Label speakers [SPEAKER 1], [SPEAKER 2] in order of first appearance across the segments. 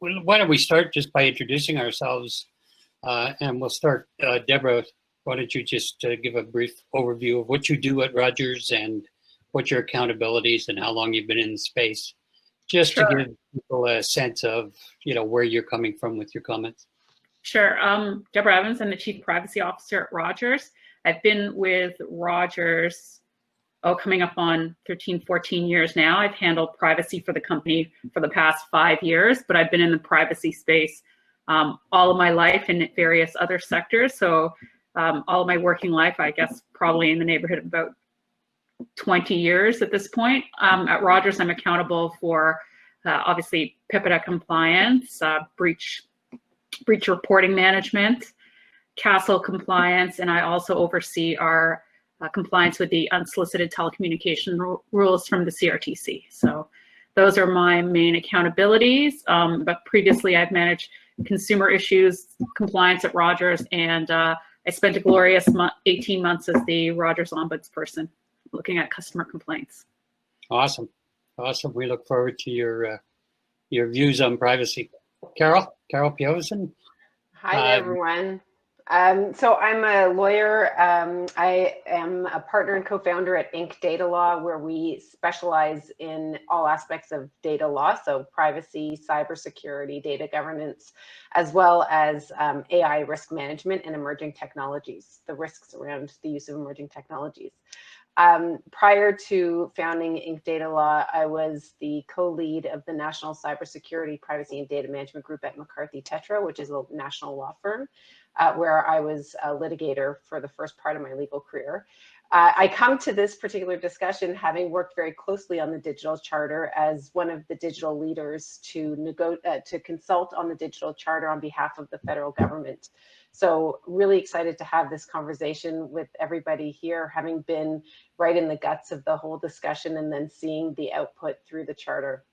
[SPEAKER 1] Well, why don't we start just by introducing ourselves, and we'll start. Deborah, why don't you just give a brief overview of what you do at Rogers and what your accountabilities and how long you've been in the space, just to
[SPEAKER 2] Sure.
[SPEAKER 1] give people a sense of where you're coming from with your comments.
[SPEAKER 2] Sure. Deborah Evans, I'm the Chief Privacy Officer at Rogers. I've been with Rogers, coming up on 13, 14 years now. I've handled privacy for the company for the past 5 years, but I've been in the privacy space all of my life in various other sectors. So all of my working life, I guess probably in the neighborhood of about 20 years at this point. At Rogers, I'm accountable for obviously PIPEDA compliance, breach reporting management, CASL compliance, and I also oversee our compliance with the unsolicited telecommunication rules from the CRTC. So those are my main accountabilities. But previously I've managed consumer issues compliance at Rogers, and I spent a glorious 18 months as the Rogers ombudsperson looking at customer complaints.
[SPEAKER 1] Awesome. Awesome. We look forward to your views on privacy. Carole Piovesan.
[SPEAKER 3] Hi, everyone. So I'm a lawyer. I am a partner and co-founder at Inc. Data Law, where we specialize in all aspects of data law, so privacy, cybersecurity, data governance, as well as AI risk management and emerging technologies, the risks around the use of emerging technologies. Prior to founding Inc. Data Law, I was the co-lead of the National Cybersecurity, Privacy, and Data Management Group at McCarthy Tetra, which is a national law firm, where I was a litigator for the first part of my legal career. I come to this particular discussion having worked very closely on the digital charter as one of the digital leaders to consult on the digital charter on behalf of the federal government. So really excited to have this conversation with everybody here, having been right in the guts of the whole discussion and then seeing the output through the charter.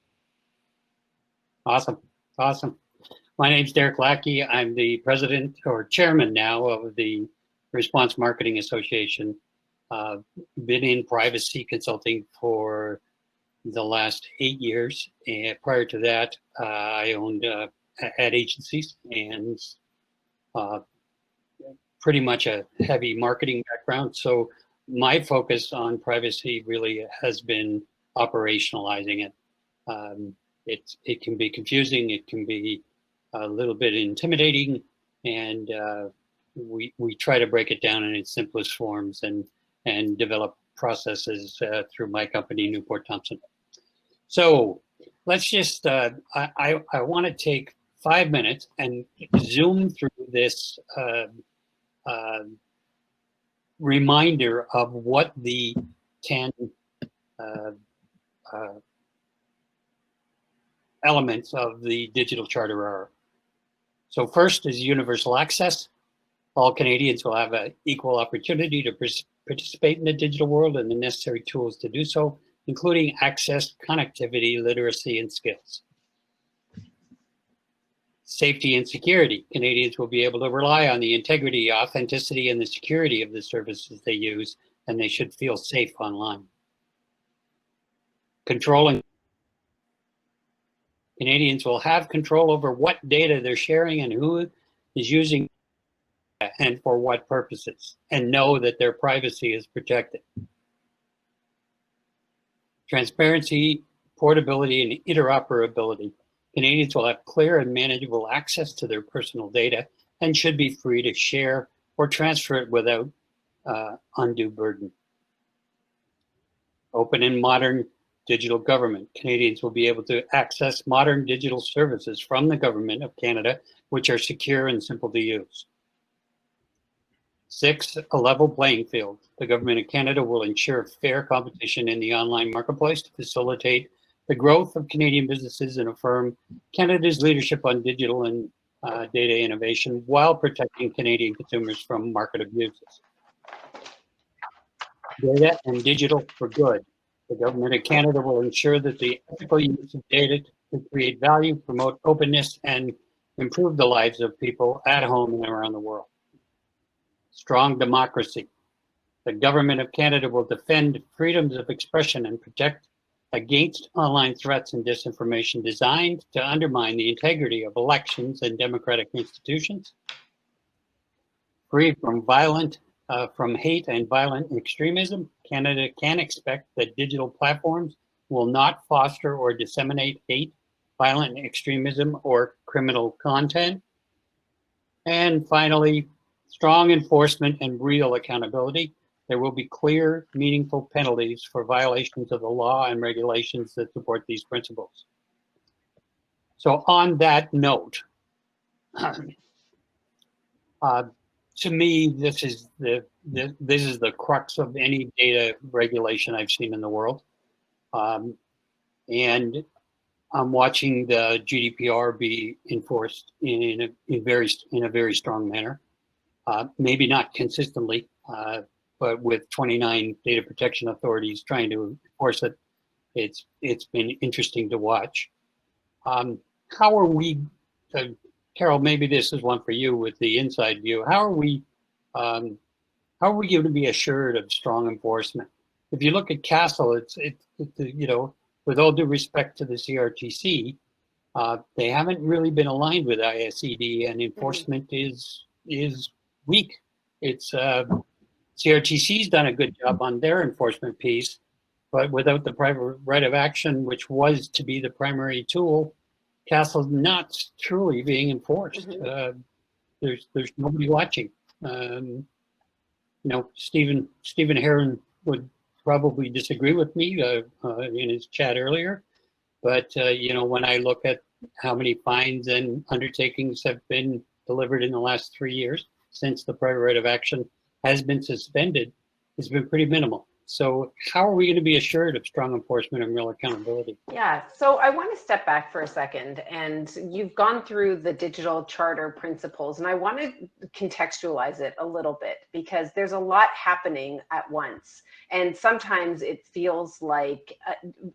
[SPEAKER 1] Awesome. Awesome. My name's Derek Lackey. I'm the president or chairman now of the Response Marketing Association. Been in privacy consulting for the last 8 years. And prior to that, I owned ad agencies and pretty much a heavy marketing background. So my focus on privacy really has been operationalizing it. It can be confusing. It can be a little bit intimidating, and we try to break it down in its simplest forms and develop processes through my company, Newport Thomson. So let's just, I want to take 5 minutes and zoom through this reminder of what the 10 elements of the digital charter are. So first is universal access. All Canadians will have an equal opportunity to participate in the digital world and the necessary tools to do so, including access, connectivity, literacy, and skills. Safety and security. Canadians will be able to rely on the integrity, authenticity, and the security of the services they use, and they should feel safe online. Controlling. Canadians will have control over what data they're sharing and who is using and for what purposes, and know that their privacy is protected. Transparency, portability, and interoperability. Canadians will have clear and manageable access to their personal data and should be free to share or transfer it without undue burden. Open and modern digital government. Canadians will be able to access modern digital services from the Government of Canada, which are secure and simple to use. 6, a level playing field. The Government of Canada will ensure fair competition in the online marketplace to facilitate the growth of Canadian businesses and affirm Canada's leadership on digital and data innovation while protecting Canadian consumers from market abuses. Data and digital for good. The Government of Canada will ensure that the ethical use of data to create value, promote openness, and improve the lives of people at home and around the world. Strong democracy. The Government of Canada will defend freedoms of expression and protect against online threats and disinformation designed to undermine the integrity of elections and democratic institutions. Free from hate and violent extremism, Canada can expect that digital platforms will not foster or disseminate hate, violent extremism, or criminal content. And finally, strong enforcement and real accountability. There will be clear, meaningful penalties for violations of the law and regulations that support these principles. So on that note, to me, this is the crux of any data regulation I've seen in the world. And I'm watching the GDPR be enforced in a very strong manner. Maybe not consistently, but with 29 data protection authorities trying to enforce it, it's been interesting to watch. How are we, Carole? Maybe this is one for you with the inside view. How are we going to be assured of strong enforcement? If you look at Castle, it's you know, with all due respect to the CRTC, they haven't really been aligned with ISED, and enforcement is weak. It's CRTC's done a good job on their enforcement piece, but without the private right of action, which was to be the primary tool, Castle's not truly being enforced. There's nobody watching. You know, Stephen Heron would probably disagree with me in his chat earlier, but you know, when I look at how many fines and undertakings have been delivered in the last 3 years since the private right of action has been suspended, it's been pretty minimal. So how are we going to be assured of strong enforcement and real accountability?
[SPEAKER 3] Yeah, so I want to step back for a second, and you've gone through the digital charter principles, and I want to contextualize it a little bit because there's a lot happening at once, and sometimes it feels like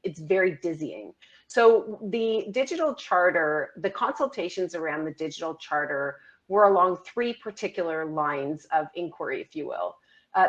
[SPEAKER 3] it's very dizzying. So the digital charter, the consultations around the digital charter were along 3 particular lines of inquiry, if you will.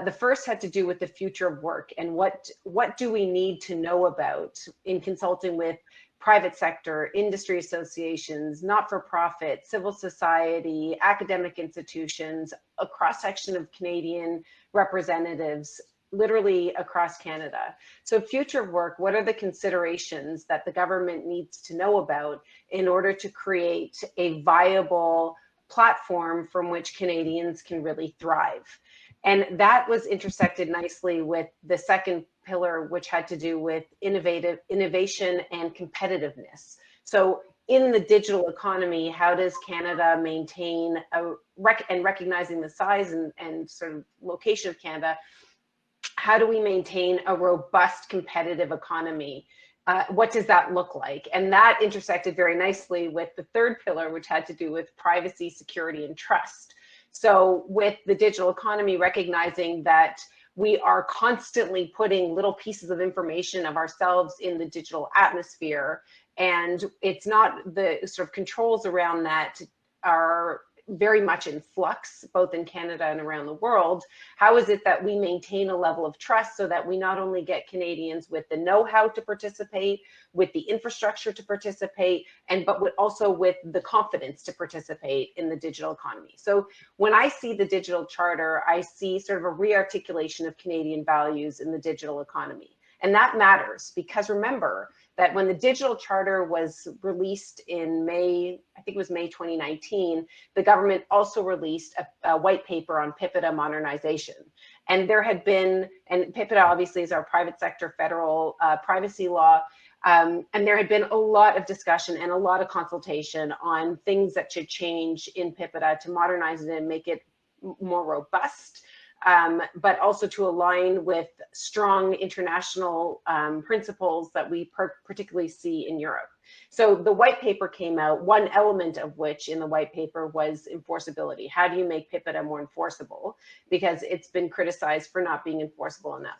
[SPEAKER 3] The first had to do with the future of work and what do we need to know about in consulting with private sector, industry associations, not-for-profit, civil society, academic institutions, a cross-section of Canadian representatives, literally across Canada. So future of work, what are the considerations that the government needs to know about in order to create a viable platform from which Canadians can really thrive? And that was intersected nicely with the second pillar, which had to do with innovation and competitiveness. So in the digital economy, how does Canada maintain and recognizing the size and sort of location of Canada, how do we maintain a robust competitive economy? What does that look like? And that intersected very nicely with the third pillar, which had to do with privacy, security, and trust. So with the digital economy, recognizing that we are constantly putting little pieces of information of ourselves in the digital atmosphere, and it's not, the sort of controls around that are very much in flux, both in Canada and around the world. How is it that we maintain a level of trust so that we not only get Canadians with the know-how to participate, with the infrastructure to participate, but also with the confidence to participate in the digital economy? So when I see the digital charter, I see sort of a re-articulation of Canadian values in the digital economy. And that matters because remember that when the digital charter was released in May, I think it was May 2019, the government also released a white paper on PIPEDA modernization. And there had been, and PIPEDA obviously is our private sector federal privacy law, and there had been a lot of discussion and a lot of consultation on things that should change in PIPEDA to modernize it and make it more robust, but also to align with strong international principles that we particularly see in Europe. So the white paper came out, one element of which in the white paper was enforceability. How do you make PIPEDA more enforceable? Because it's been criticized for not being enforceable enough.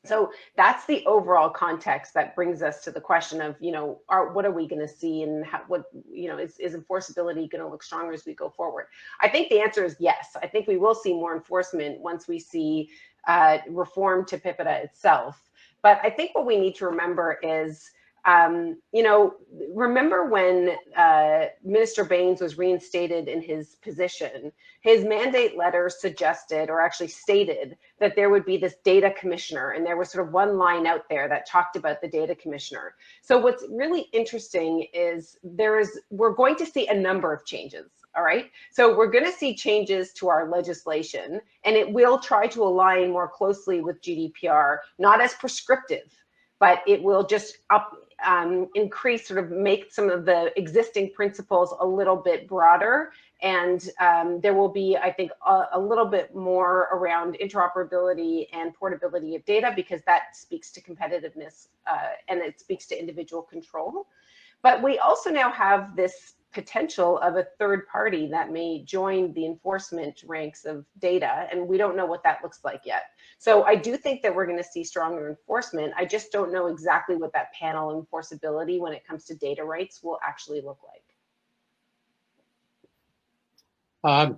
[SPEAKER 3] So that's the overall context that brings us to the question of, you know, what are we going to see, and is enforceability going to look stronger as we go forward? I think the answer is yes. I think we will see more enforcement once we see reform to PIPEDA itself. But I think what we need to remember is, remember when Minister Baines was reinstated in his position, his mandate letter suggested, or actually stated, that there would be this data commissioner, and there was sort of one line out there that talked about the data commissioner. So what's really interesting is we're going to see a number of changes. All right, so we're going to see changes to our legislation, and it will try to align more closely with GDPR, not as prescriptive, but it will just increase, sort of make some of the existing principles a little bit broader. And there will be, I think, a little bit more around interoperability and portability of data, because that speaks to competitiveness and it speaks to individual control. But we also now have this potential of a third party that may join the enforcement ranks of data, and we don't know what that looks like yet. So I do think that we're going to see stronger enforcement. I just don't know exactly what that panel enforceability when it comes to data rights will actually look like.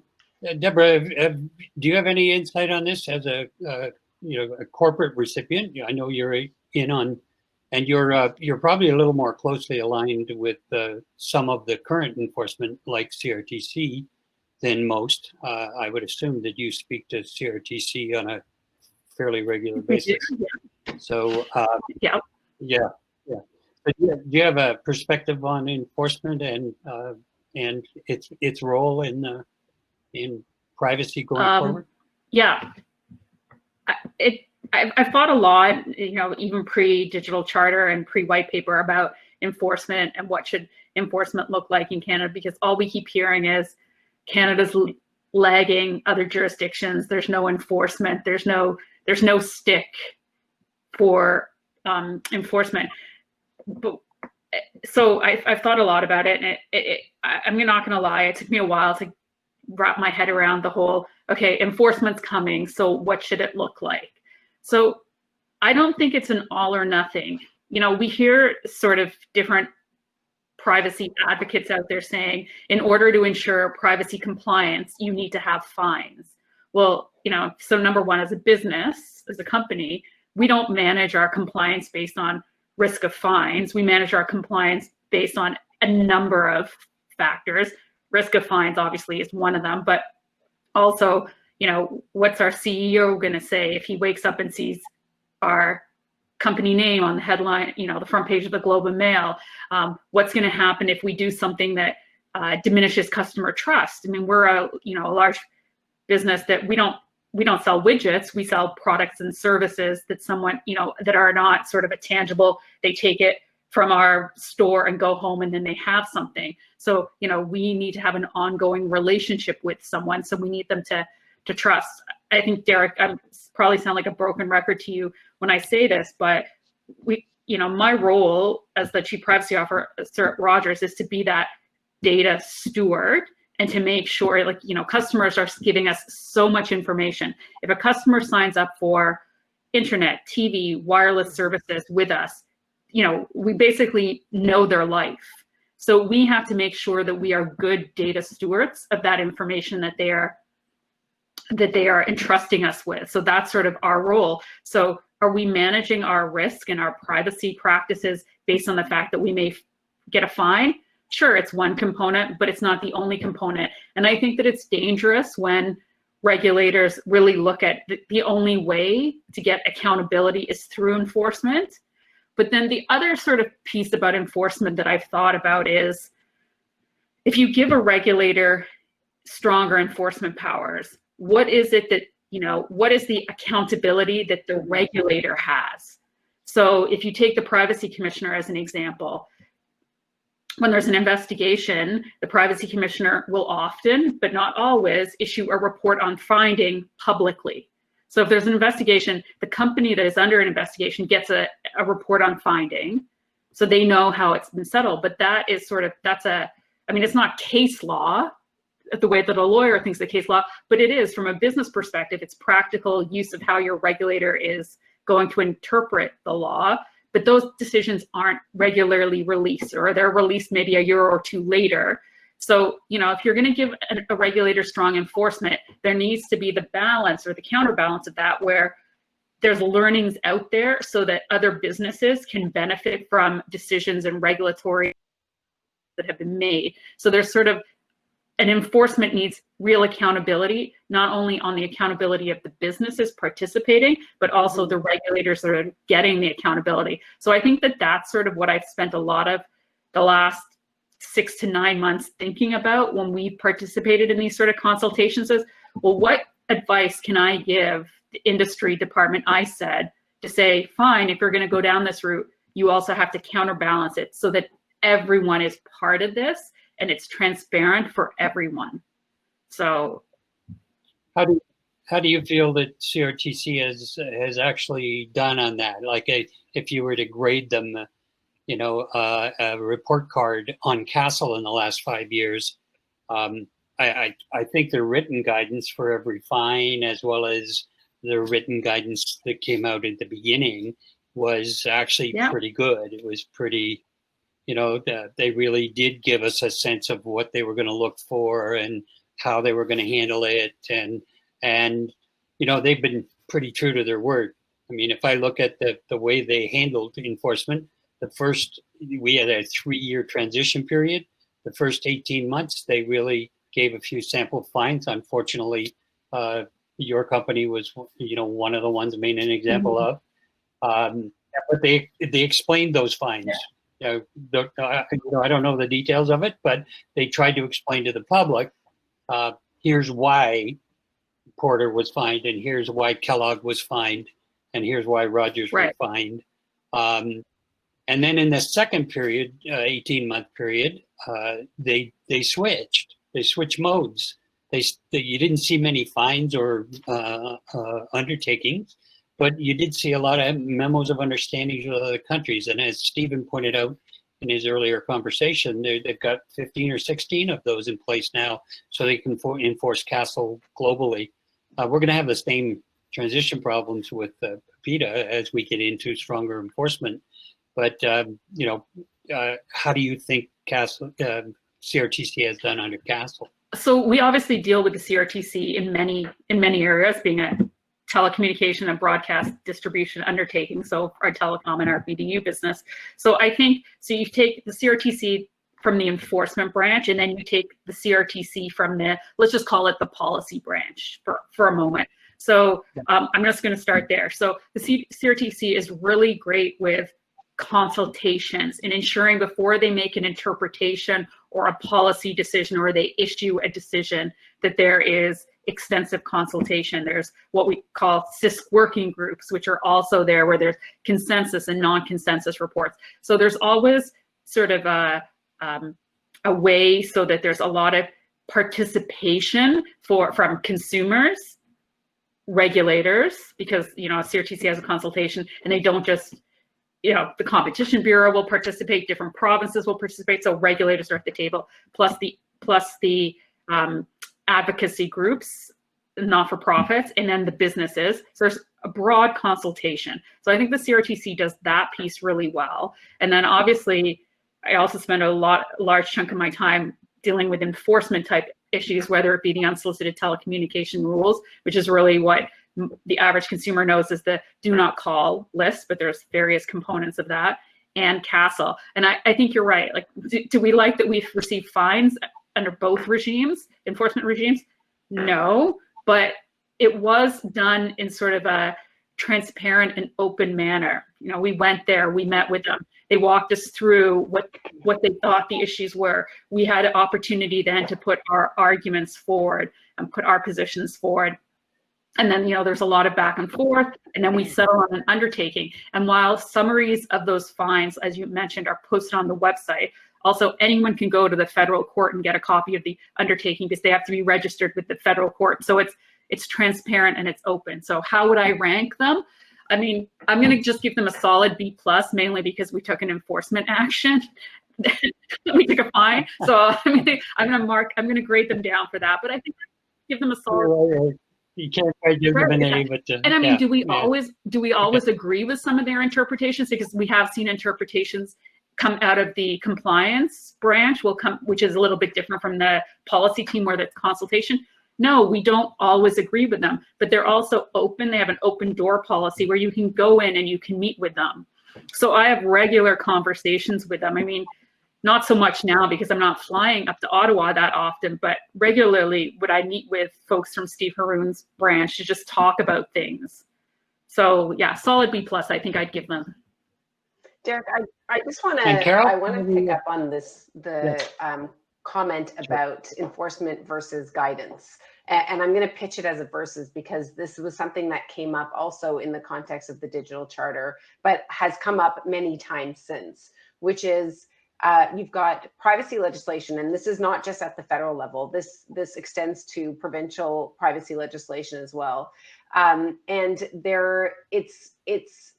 [SPEAKER 1] Deborah, do you have any insight on this as a corporate recipient? I know you're in on, and you're probably a little more closely aligned with some of the current enforcement, like CRTC, than most. I would assume that you speak to CRTC on a fairly regular basis. So
[SPEAKER 2] yeah.
[SPEAKER 1] But do you have a perspective on enforcement and its role in privacy going forward?
[SPEAKER 2] Yeah, I've thought a lot, even pre-digital charter and pre-white paper, about enforcement and what should enforcement look like in Canada, because all we keep hearing is Canada's lagging other jurisdictions. There's no enforcement. There's no stick for enforcement. But so I've thought a lot about it, and I'm not going to lie, it took me a while to wrap my head around the whole, okay, enforcement's coming, so what should it look like? So I don't think it's an all or nothing. We hear sort of different privacy advocates out there saying, in order to ensure privacy compliance, you need to have fines. Well, so number one, as a business, as a company, we don't manage our compliance based on risk of fines. We manage our compliance based on a number of factors. Risk of fines obviously is one of them, but also, what's our CEO going to say if he wakes up and sees our company name on the headline, the front page of the Globe and Mail? What's going to happen if we do something that diminishes customer trust? I mean, we're a large business that we don't sell widgets. We sell products and services that someone, that are not sort of a tangible, they take it from our store and go home and then they have something. So, we need to have an ongoing relationship with someone. So we need them to trust. I think, Derek, I probably sound like a broken record to you when I say this, but my role as the Chief Privacy Officer at Rogers is to be that data steward and to make sure, customers are giving us so much information. If a customer signs up for internet, TV, wireless services with us, we basically know their life. So we have to make sure that we are good data stewards of that information that they are entrusting us with. So that's sort of our role. So are we managing our risk and our privacy practices based on the fact that we may get a fine? Sure, it's one component, but it's not the only component. And I think that it's dangerous when regulators really look at the only way to get accountability is through enforcement. But then the other sort of piece about enforcement that I've thought about is, if you give a regulator stronger enforcement powers, what is it that, what is the accountability that the regulator has? So if you take the privacy commissioner as an example, when there's an investigation, the privacy commissioner will often, but not always, issue a report on finding publicly. So if there's an investigation, the company that is under an investigation gets a report on finding, so they know how it's been settled. But that is it's not case law, the way that a lawyer thinks the case law, but it is, from a business perspective, it's practical use of how your regulator is going to interpret the law. But those decisions aren't regularly released, or they're released maybe a year or two later. So, if you're going to give a regulator strong enforcement, there needs to be the balance or the counterbalance of that, where there's learnings out there so that other businesses can benefit from decisions and regulatory that have been made. So there's sort of an enforcement needs real accountability, not only on the accountability of the businesses participating, but also the regulators that are getting the accountability. So I think that that's sort of what I've spent a lot of the last 6 to 9 months thinking about when we participated in these sort of consultations is, well, what advice can I give the industry department, I said, to say, fine, if you're going to go down this route, you also have to counterbalance it so that everyone is part of this and it's transparent for everyone. So
[SPEAKER 1] how do you feel that CRTC has actually done on that? Like if you were to grade them, you know, a report card on Castle in the last 5 years, I think the written guidance for every fine, as well as the written guidance that came out at the beginning, was actually pretty good. It was pretty, you know, they really did give us a sense of what they were going to look for and how they were going to handle it. And, you know, they've been pretty true to their word. I mean, if I look at the way they handled enforcement, we had a 3-year transition period. The first 18 months, they really gave a few sample fines. Unfortunately, your company was, you know, one of the ones made an example of. But they explained those fines. I don't know the details of it, but they tried to explain to the public, here's why Porter was fined, and here's why Kellogg was fined, and here's why Rogers was fined. And then in the second period, 18-month period, they switched. They switched modes. You didn't see many fines or undertakings, but you did see a lot of memos of understandings with other countries. And as Stephen pointed out in his earlier conversation, they've got 15 or 16 of those in place now, so they can enforce Castle globally. We're going to have the same transition problems with PETA as we get into stronger enforcement. But, you know, how do you think CRTC has done under Castle?
[SPEAKER 2] So we obviously deal with the CRTC in many areas, being a telecommunication and broadcast distribution undertaking, so our telecom and our BDU business. So I think, so you take the CRTC from the enforcement branch, and then you take the CRTC from the, let's just call it the policy branch for a moment. So I'm just going to start there. So the CRTC is really great with consultations and ensuring before they make an interpretation or a policy decision or they issue a decision that there is extensive consultation. There's what we call CISC working groups, which are also there, where there's consensus and non-consensus reports. So there's always sort of a way so that there's a lot of participation from consumers, regulators, because, you know, CRTC has a consultation and they don't just, you know, the Competition Bureau will participate, different provinces will participate, so regulators are at the table, plus the advocacy groups, not-for-profits, and then the businesses. So there's a broad consultation. So I think the CRTC does that piece really well. And then obviously, I also spend a large chunk of my time dealing with enforcement type issues, whether it be the unsolicited telecommunication rules, which is really what the average consumer knows is the do not call list, but there's various components of that, and Castle. And I think you're right. Like, do we like that we've received fines under both regimes, enforcement regimes? No, but it was done in sort of a transparent and open manner. You know, we went there, we met with them. They walked us through what they thought the issues were. We had an opportunity then to put our arguments forward and put our positions forward. And then, you know, there's a lot of back and forth, and then we settle on an undertaking. And while summaries of those fines, as you mentioned, are posted on the website, also anyone can go to the federal court and get a copy of the undertaking because they have to be registered with the federal court. So it's transparent and it's open. So how would I rank them? I mean, I'm going to just give them a solid B+, mainly because we took an enforcement action. We took a fine. So I'm going to grade them down for that. But I think give them a solid.
[SPEAKER 1] You can't quite give them an A, but
[SPEAKER 2] and I mean, do we always agree with some of their interpretations? Because we have seen interpretations come out of the compliance branch, which is a little bit different from the policy team where there's consultation. No, we don't always agree with them, but they're also open. They have an open door policy where you can go in and you can meet with them. So I have regular conversations with them. I mean, not so much now because I'm not flying up to Ottawa that often, but regularly would I meet with folks from Steve Haroon's branch to just talk about things. So yeah, solid B+, I think I'd give them.
[SPEAKER 3] Derek, I just want to,
[SPEAKER 1] Carole,
[SPEAKER 3] I want to pick up on this,
[SPEAKER 1] Yes.
[SPEAKER 3] comment about enforcement versus guidance. And I'm going to pitch it as a versus because this was something that came up also in the context of the digital charter, but has come up many times since, which is you've got privacy legislation, and this is not just at the federal level. This extends to provincial privacy legislation as well. And it's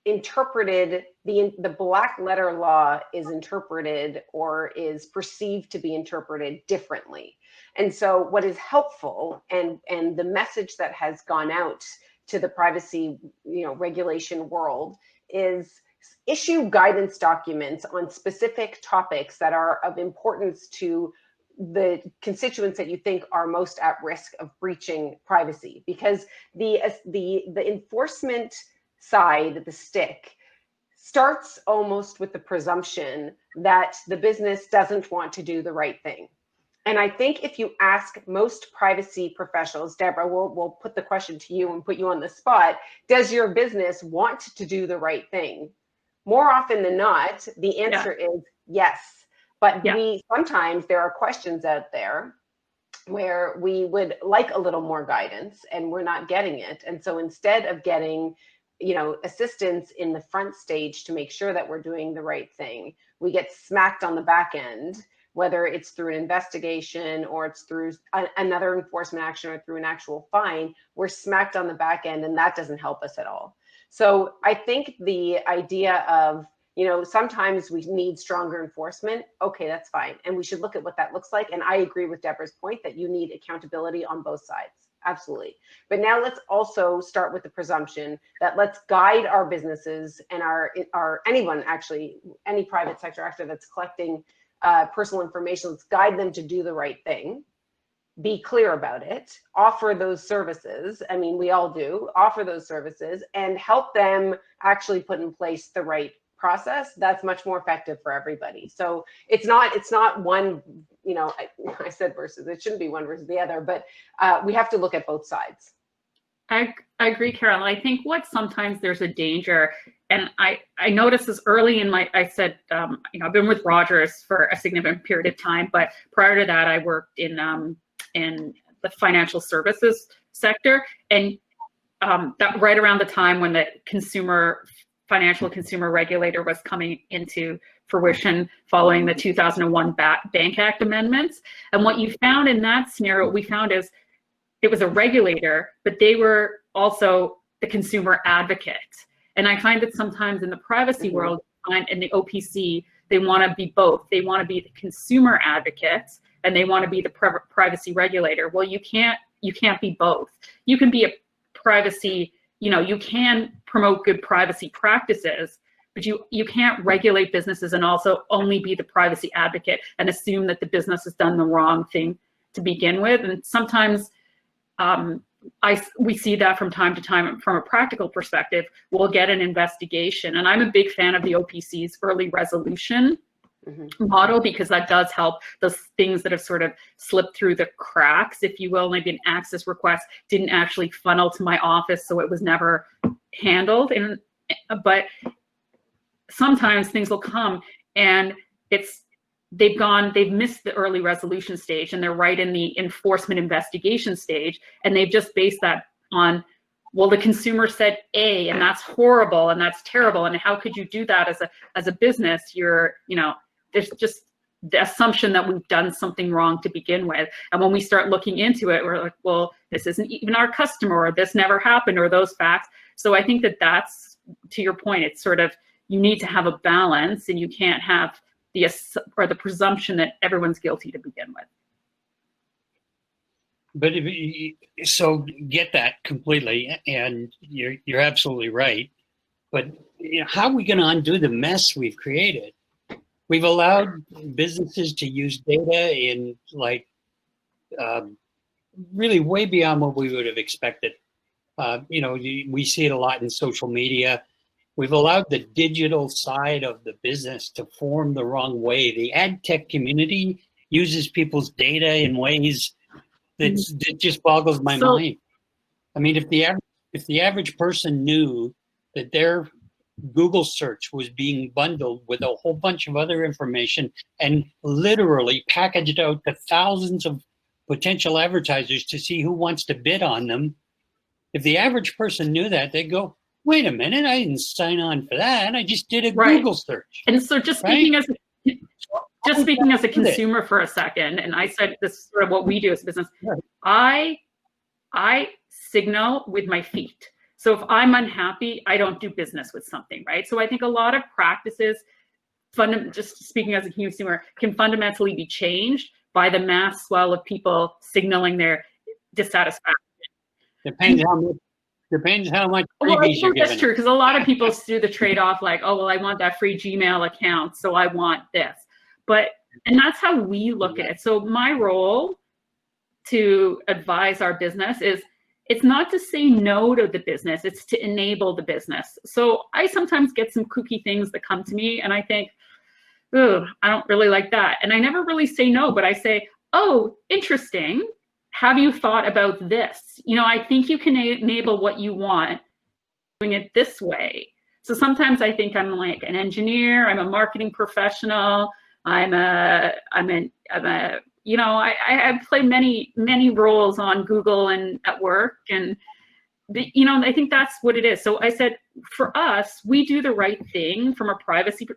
[SPEAKER 3] interpreted, the black letter law is interpreted or is perceived to be interpreted differently. And so what is helpful and the message that has gone out to the privacy regulation world is issue guidance documents on specific topics that are of importance to the constituents that you think are most at risk of breaching privacy, because the enforcement side, the stick, starts almost with the presumption that the business doesn't want to do the right thing. And I think if you ask most privacy professionals, Deborah, we'll put the question to you and put you on the spot, does your business want to do the right thing? More often than not, the answer is yes. But sometimes there are questions out there where we would like a little more guidance and we're not getting it. And so instead of getting assistance in the front stage to make sure that we're doing the right thing, we get smacked on the back end, whether it's through an investigation or it's through another enforcement action or through an actual fine. We're smacked on the back end, and that doesn't help us at all. So I think the idea of, sometimes we need stronger enforcement. Okay, that's fine. And we should look at what that looks like. And I agree with Deborah's point that you need accountability on both sides. Absolutely. But now let's also start with the presumption that let's guide our businesses and anyone, actually, any private sector actor that's collecting personal information, let's guide them to do the right thing. Be clear about it, offer those services. I mean, we all do offer those services and help them actually put in place the right process. That's much more effective for everybody. So it's not one, I said versus, it shouldn't be one versus the other, but we have to look at both sides.
[SPEAKER 2] I agree, Carole. I think sometimes there's a danger, and I noticed this early in I said, I've been with Rogers for a significant period of time, but prior to that, I worked in the financial services sector, and that right around the time when the financial consumer regulator was coming into fruition following the 2001 Bank Act amendments. And what you found in that scenario, what we found is it was a regulator, but they were also the consumer advocate. And I find that sometimes in the privacy world, in the OPC, they want to be both. They want to be the consumer advocate and they want to be the privacy regulator. Well, you can't be both. You can be a privacy, you can promote good privacy practices, but you can't regulate businesses and also only be the privacy advocate and assume that the business has done the wrong thing to begin with. And sometimes we see that from time to time from a practical perspective. We'll get an investigation, and I'm a big fan of the OPC's early resolution model, because that does help those things that have sort of slipped through the cracks, if you will. Maybe an access request didn't actually funnel to my office, so it was never handled. But sometimes things will come and they've missed the early resolution stage and they're right in the enforcement investigation stage, and they've just based that on, well, the consumer said A, and that's horrible and that's terrible, and how could you do that as a business? There's just the assumption that we've done something wrong to begin with. And when we start looking into it, we're like, well, this isn't even our customer, or this never happened, or those facts. So I think that's, to your point, it's sort of, you need to have a balance, and you can't have the presumption that everyone's guilty to begin with.
[SPEAKER 1] But so get that completely, and you're absolutely right. But how are we going to undo the mess we've created? We've allowed businesses to use data in really way beyond what we would have expected. We see it a lot in social media. We've allowed the digital side of the business to form the wrong way. The ad tech community uses people's data in ways that just boggles my mind. I mean, if the average person knew that their Google search was being bundled with a whole bunch of other information and literally packaged out to thousands of potential advertisers to see who wants to bid on them, if the average person knew that, they'd go, wait a minute, I didn't sign on for that. I just did a Google search.
[SPEAKER 2] And so just speaking as a consumer for a second, and I said this is sort of what we do as a business, I signal with my feet. So if I'm unhappy, I don't do business with something, right? So I think a lot of practices, just speaking as a consumer, can fundamentally be changed by the mass swell of people signaling their dissatisfaction.
[SPEAKER 1] Depends how much freebies you're giving.
[SPEAKER 2] That's true, because a lot of people do the trade-off like, oh, well, I want that free Gmail account, so I want this. And that's how we look at it. So my role to advise our business is, it's not to say no to the business, it's to enable the business. So I sometimes get some kooky things that come to me and I think, oh, I don't really like that. And I never really say no, but I say, oh, interesting. Have you thought about this? I think you can enable what you want doing it this way. So sometimes I think I'm like an engineer, I'm a marketing professional, I play many roles on Google and at work, and I think that's what it is. So I said, for us, we do the right thing from a privacy.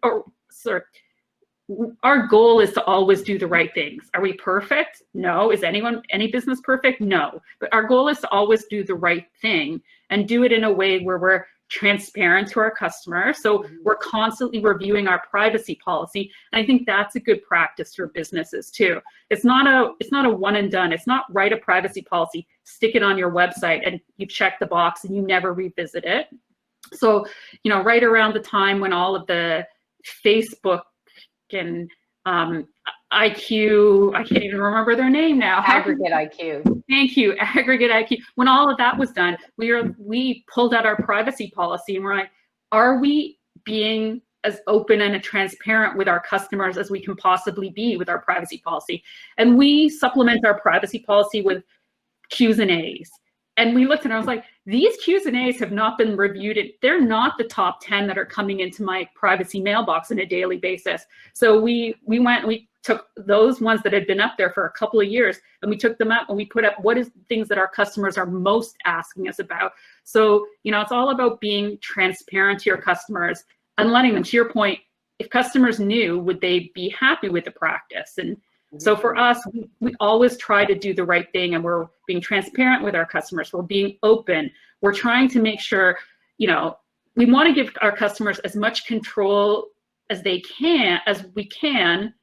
[SPEAKER 2] Our goal is to always do the right things. Are we perfect? No. Is any business perfect? No. But our goal is to always do the right thing and do it in a way where we're transparent to our customers. So we're constantly reviewing our privacy policy. And I think that's a good practice for businesses too. It's not a one and done. It's not write a privacy policy, stick it on your website and you check the box and you never revisit it. So, right around the time when all of the Facebook and IQ, I can't even remember their name now.
[SPEAKER 3] Aggregate IQ.
[SPEAKER 2] Thank you, Aggregate IQ. When all of that was done, we pulled out our privacy policy and we're like, are we being as open and transparent with our customers as we can possibly be with our privacy policy? And we supplement our privacy policy with Q's and A's. And we looked and I was like, these Q's and A's have not been reviewed. They're not the top 10 that are coming into my privacy mailbox on a daily basis. So we took those ones that had been up there for a couple of years and we took them up and we put up what is things that our customers are most asking us about. So, it's all about being transparent to your customers and letting them, to your point, if customers knew, would they be happy with the practice? And so for us, we always try to do the right thing and we're being transparent with our customers. We're being open. We're trying to make sure, we want to give our customers as much control as we can,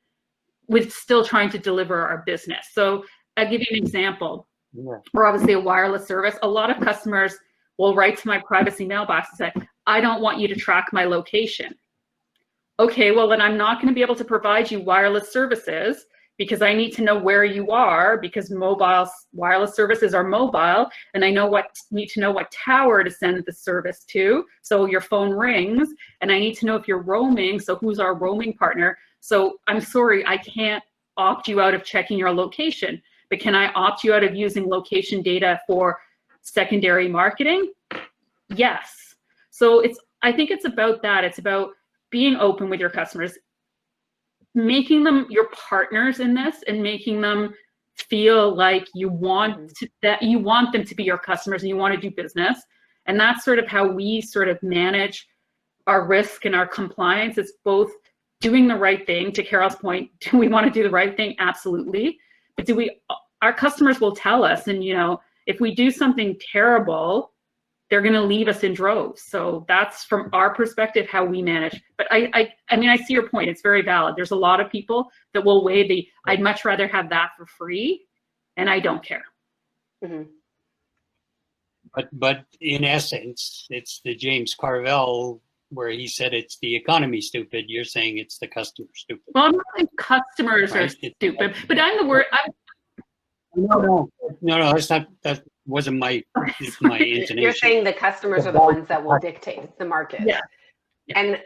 [SPEAKER 2] with still trying to deliver our business. So I'll give you an example. We're obviously a wireless service. A lot of customers will write to my privacy mailbox and say, I don't want you to track my location. Okay, well then I'm not going to be able to provide you wireless services because I need to know where you are, because wireless services are mobile, and I need to know what tower to send the service to. So your phone rings, and I need to know if you're roaming, so who's our roaming partner? So I'm sorry, I can't opt you out of checking your location, but can I opt you out of using location data for secondary marketing? Yes. So I think it's about that. It's about being open with your customers, making them your partners in this and making them feel like you want them to be your customers and you want to do business. And that's sort of how we sort of manage our risk and our compliance. It's both doing the right thing. To Carole's point, do we want to do the right thing? Absolutely. But our customers will tell us, and if we do something terrible, they're going to leave us in droves. So that's from our perspective how we manage. But I mean, I see your point. It's very valid. There's a lot of people that will weigh I'd much rather have that for free, and I don't care.
[SPEAKER 3] Mm-hmm.
[SPEAKER 1] But in essence, it's the James Carville where he said it's the economy stupid. You're saying it's the customer stupid.
[SPEAKER 2] Well, I'm not saying customers are stupid, but I'm the word.
[SPEAKER 1] No, that's not, that wasn't my intonation.
[SPEAKER 3] You're saying the customers are the ones that will dictate. It's the market.
[SPEAKER 2] Yeah.
[SPEAKER 3] And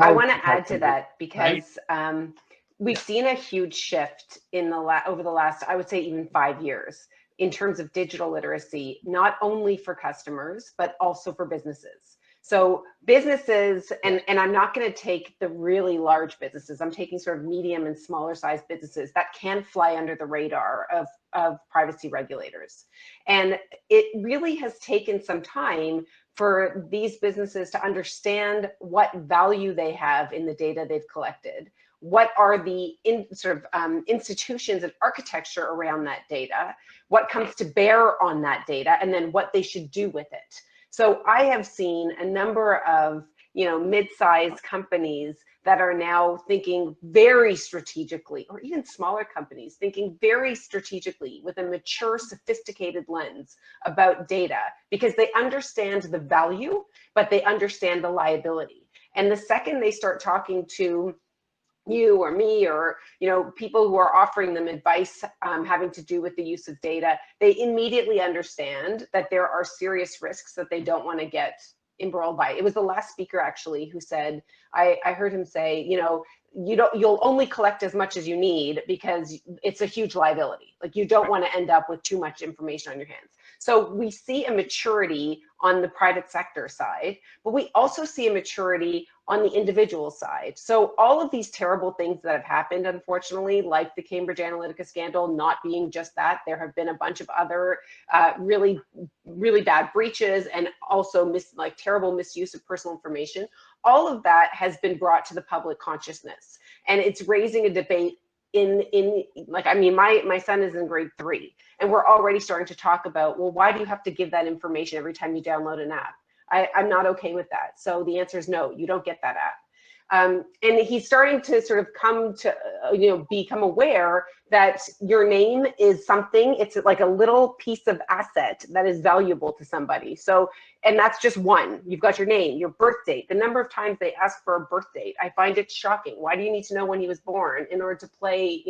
[SPEAKER 3] I want to add to that because we've seen a huge shift in over the last, I would say even 5 years in terms of digital literacy, not only for customers, but also for businesses. So businesses, and I'm not going to take the really large businesses, I'm taking sort of medium and smaller sized businesses that can fly under the radar of privacy regulators. And it really has taken some time for these businesses to understand what value they have in the data they've collected. What are the institutions and architecture around that data? What comes to bear on that data, and then what they should do with it. So I have seen a number of, mid-sized companies that are now thinking very strategically, or even smaller companies thinking very strategically with a mature, sophisticated lens about data, because they understand the value, but they understand the liability. And the second they start talking to you or me or people who are offering them advice having to do with the use of data, they immediately understand that there are serious risks that they don't want to get embroiled by. It was the last speaker actually who said, I heard him say, you'll only collect as much as you need because it's a huge liability. Like, you don't want to end up with too much information on your hands. So we see a maturity on the private sector side, but we also see a maturity on the individual side. So all of these terrible things that have happened, unfortunately, like the Cambridge Analytica scandal, not being just that, there have been a bunch of other really, really bad breaches and also terrible misuse of personal information. All of that has been brought to the public consciousness, and it's raising a debate my son is in grade 3, and we're already starting to talk about, well, why do you have to give that information every time you download an app? I'm not okay with that. So the answer is no, you don't get that app. And he's starting to sort of come to, become aware that your name is something, it's like a little piece of asset that is valuable to somebody. So, and that's just one. You've got your name, your birth date, the number of times they ask for a birth date. I find it shocking. Why do you need to know when he was born in order to play,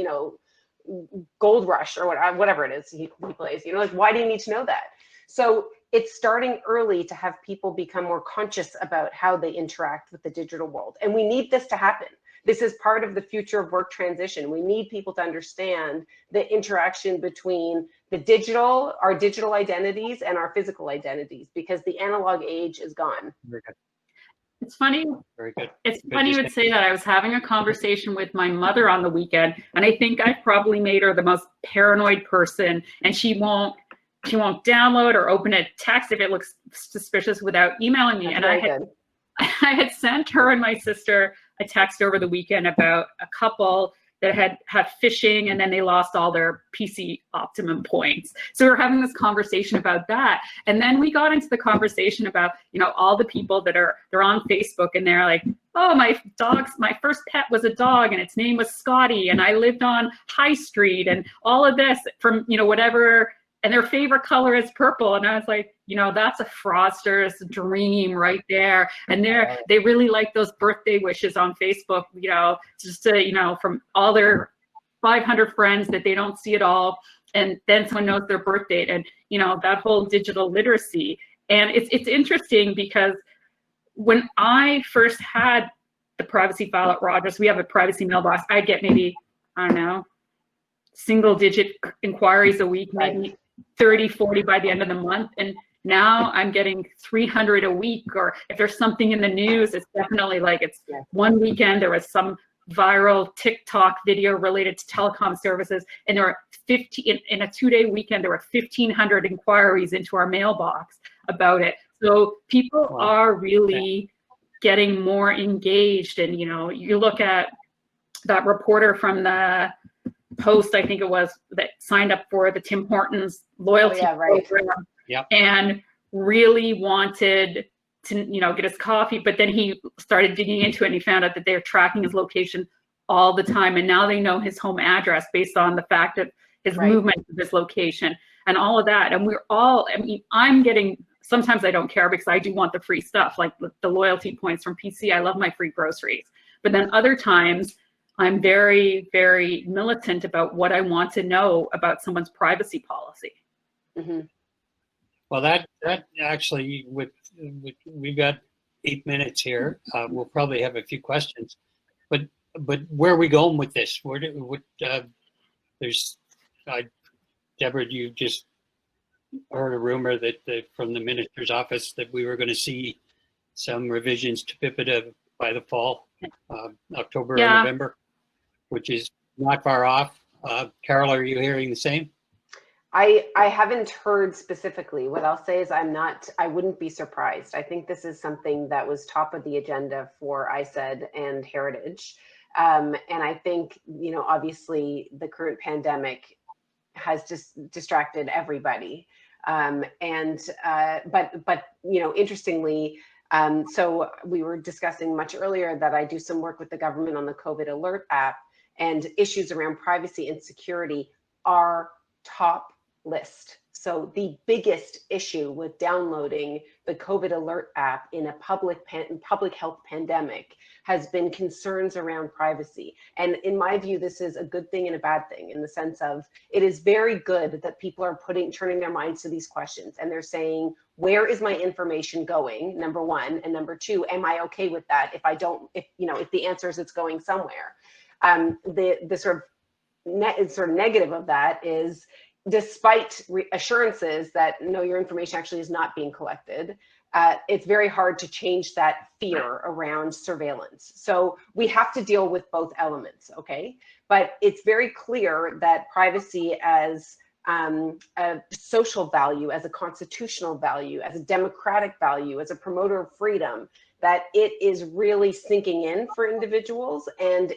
[SPEAKER 3] Gold Rush or whatever it is he plays? Why do you need to know that? So it's starting early to have people become more conscious about how they interact with the digital world. And we need this to happen. This is part of the future of work transition. We need people to understand the interaction between our digital identities and our physical identities, because the analog age is gone.
[SPEAKER 1] Very good.
[SPEAKER 2] It's funny.
[SPEAKER 1] Very good.
[SPEAKER 2] It's funny you would say that. I was having a conversation with my mother on the weekend, and I think I've probably made her the most paranoid person, and she won't download or open a text if it looks suspicious without emailing me.
[SPEAKER 3] That's
[SPEAKER 2] and I had sent her and my sister a text over the weekend about a couple that had phishing, and then they lost all their PC Optimum points. So we were having this conversation about that. And then we got into the conversation about, all the people they're on Facebook, and they're like, oh, my first pet was a dog and its name was Scotty, and I lived on High Street, and all of this from, whatever, and their favorite color is purple. And I was like, that's a fraudster's dream right there. And they really like those birthday wishes on Facebook, just to, from all their 500 friends that they don't see at all. And then someone knows their birth date, and, that whole digital literacy. And it's interesting because when I first had the privacy file at Rogers, we have a privacy mailbox. I get maybe, I don't know, single digit inquiries a week, maybe 30, 40 by the end of the month. And now I'm getting 300 a week, or if there's something in the news, it's definitely one weekend there was some viral TikTok video related to telecom services, and there were 15 in a 2-day weekend, there were 1,500 inquiries into our mailbox about it. So people are really getting more engaged. And, you look at that reporter from the Post, I think it was, that signed up for the Tim Hortons loyalty program, and really wanted to, get his coffee, but then he started digging into it, and he found out that they're tracking his location all the time, and now they know his home address based on the fact of his movement to this location and all of that. And we're all, I'm getting, sometimes I don't care because I do want the free stuff, like the loyalty points from PC. I love my free groceries, but then other times I'm very, very militant about what I want to know about someone's privacy policy.
[SPEAKER 3] Mm-hmm.
[SPEAKER 1] Well, that actually, we've got 8 minutes here. We'll probably have a few questions, but where are we going with this? There's Deborah, you just heard a rumor that from the minister's office that we were going to see some revisions to PIPEDA by the fall, October or November, which is not far off. Carole, are you hearing the same?
[SPEAKER 3] I haven't heard specifically. What I'll say is I wouldn't be surprised. I think this is something that was top of the agenda for ISED and Heritage. And I think, obviously the current pandemic has just distracted everybody. But interestingly, so we were discussing much earlier that I do some work with the government on the COVID alert app, and issues around privacy and security are top list. So the biggest issue with downloading the COVID alert app in a public health pandemic has been concerns around privacy. And in my view, this is a good thing and a bad thing, in the sense of it is very good that people are turning their minds to these questions, and they're saying, where is my information going? Number one, and number two, am I okay with that if the answer is it's going somewhere? The sort of negative of that is, despite assurances that no, your information actually is not being collected, it's very hard to change that fear around surveillance. So we have to deal with both elements, okay? But it's very clear that privacy as a social value, as a constitutional value, as a democratic value, as a promoter of freedom, that it is really sinking in for individuals, and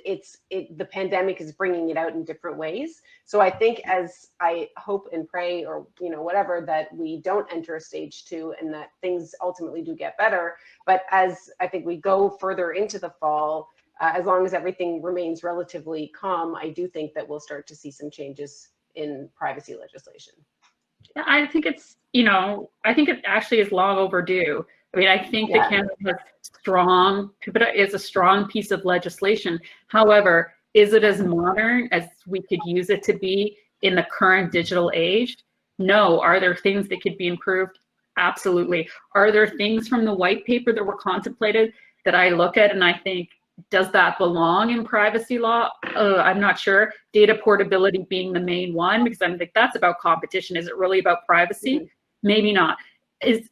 [SPEAKER 3] the pandemic is bringing it out in different ways. So I think, as I hope and pray, or whatever, that we don't enter a stage 2 and that things ultimately do get better. But as I think we go further into the fall, as long as everything remains relatively calm, I do think that we'll start to see some changes in privacy legislation.
[SPEAKER 2] I think it's, I think it actually is long overdue. I mean, I think that Canada is a strong piece of legislation. However, is it as modern as we could use it to be in the current digital age? No. Are there things that could be improved? Absolutely. Are there things from the white paper that were contemplated that I look at and I think, does that belong in privacy law? I'm not sure. Data portability being the main one, because I think that's about competition. Is it really about privacy? Mm-hmm. Maybe not.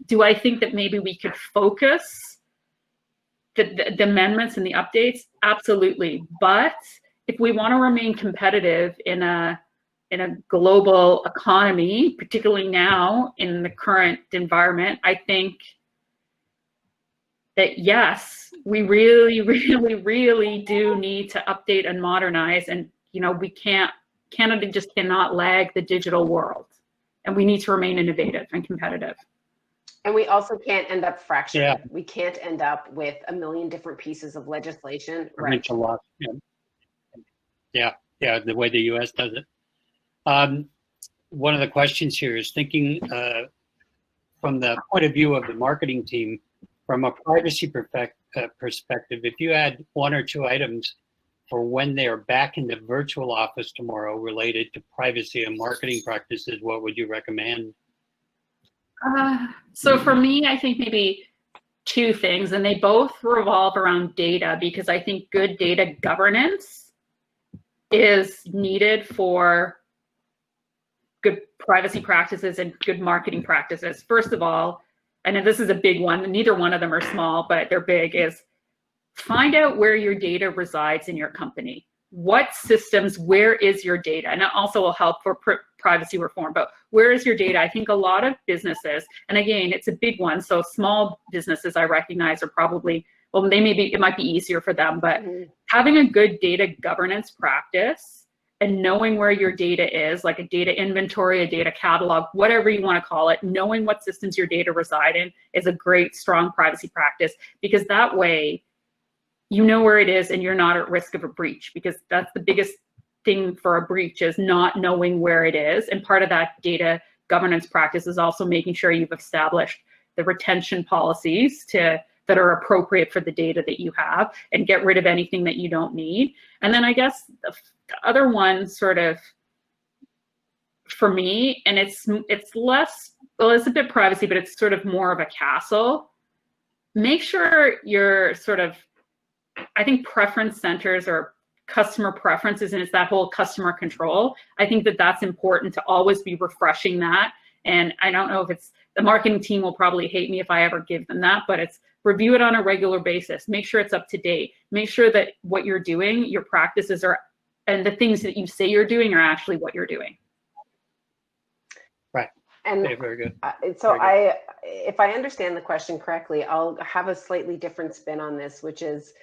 [SPEAKER 2] Do I think that maybe we could focus the amendments and the updates? Absolutely. But if we want to remain competitive in a global economy, particularly now in the current environment, I think that yes, we really, really, really do need to update and modernize. And Canada just cannot lag the digital world, and we need to remain innovative and competitive.
[SPEAKER 3] And we also can't end up fractured. Yeah. We can't end up with a million different pieces of legislation.
[SPEAKER 1] Right. A lot. Yeah, the way the U.S. does it. One of the questions here is thinking from the point of view of the marketing team, from a privacy perspective, if you had 1 or 2 items for when they are back in the virtual office tomorrow related to privacy and marketing practices, what would you recommend?
[SPEAKER 2] So for me, I think maybe 2 things, and they both revolve around data, because I think good data governance is needed for good privacy practices and good marketing practices. First of all, and this is a big one, neither one of them are small, but they're big, is find out where your data resides in your company. What systems, where is your data? And it also will help for privacy reform, but where is your data? I think a lot of businesses, and again, it's a big one, so small businesses I recognize are probably, well, it might be easier for them, but having a good data governance practice and knowing where your data is, like a data inventory, a data catalog, whatever you want to call it, knowing what systems your data reside in is a great, strong privacy practice, because that way you know where it is and you're not at risk of a breach, because that's the biggest thing for a breach, is not knowing where it is. And part of that data governance practice is also making sure you've established the retention policies to that are appropriate for the data that you have, and get rid of anything that you don't need. And then I guess the other one sort of for me, and it's less, well, it's a bit privacy, but it's sort of more of a castle. Make sure you're sort of, I think preference centers or customer preferences, and it's that whole customer control. I think that that's important to always be refreshing that. And I don't know if it's, the marketing team will probably hate me if I ever give them that, but it's review it on a regular basis. Make sure it's up to date. Make sure that what you're doing, your practices are, and the things that you say you're doing are actually what you're doing.
[SPEAKER 1] Right.
[SPEAKER 3] And
[SPEAKER 1] very good.
[SPEAKER 3] So very good. If I understand the question correctly, I'll have a slightly different spin on this, which is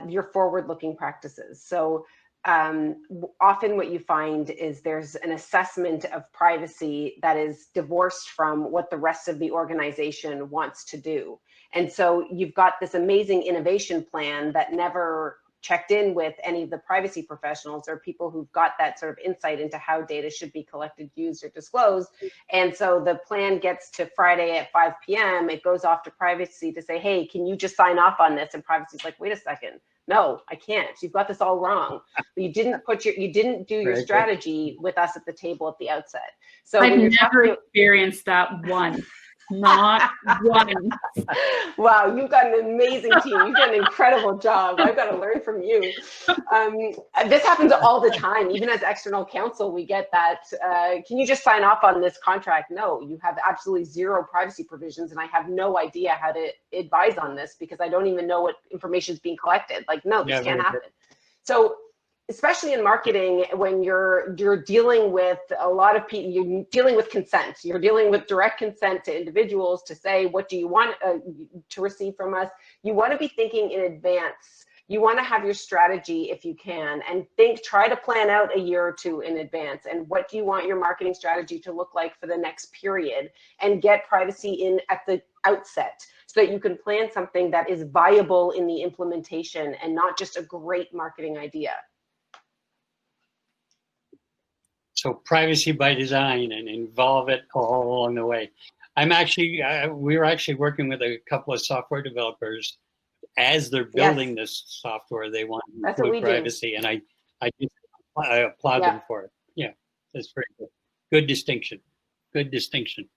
[SPEAKER 3] your forward-looking practices. So often what you find is there's an assessment of privacy that is divorced from what the rest of the organization wants to do. And so you've got this amazing innovation plan that never checked in with any of the privacy professionals or people who've got that sort of insight into how data should be collected, used, or disclosed. And so the plan gets to Friday at 5 p.m. It goes off to privacy to say, hey, can you just sign off on this? And privacy's like, wait a second. No, I can't. You've got this all wrong. You didn't do your strategy with us at the table at the outset. So
[SPEAKER 2] I've never experienced that one. Not one.
[SPEAKER 3] Wow, you've got an amazing team. You've done an incredible job. I've got to learn from you. This happens all the time. Even as external counsel, we get that, can you just sign off on this contract? No, you have absolutely zero privacy provisions, and I have no idea how to advise on this because I don't even know what information is being collected. Like, no, this can't happen. So especially in marketing, when you're dealing with a lot of people, you're dealing with consent. You're dealing with direct consent to individuals to say, what do you want to receive from us? You want to be thinking in advance. You want to have your strategy if you can, and try to plan out a year or two in advance. And what do you want your marketing strategy to look like for the next period? And get privacy in at the outset so that you can plan something that is viable in the implementation and not just a great marketing idea.
[SPEAKER 1] So privacy by design, and involve it all along the way. I'm actually, we're actually working with a couple of software developers as they're building this software. They want to include privacy, and I applaud them for it. Yeah, that's very good. Good distinction. Good distinction.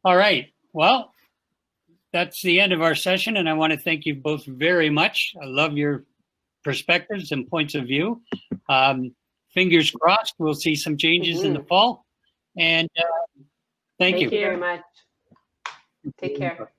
[SPEAKER 1] All right. Well, that's the end of our session, and I want to thank you both very much. I love your perspectives and points of view. Fingers crossed, we'll see some changes in the fall. And thank you
[SPEAKER 3] very much. Take care.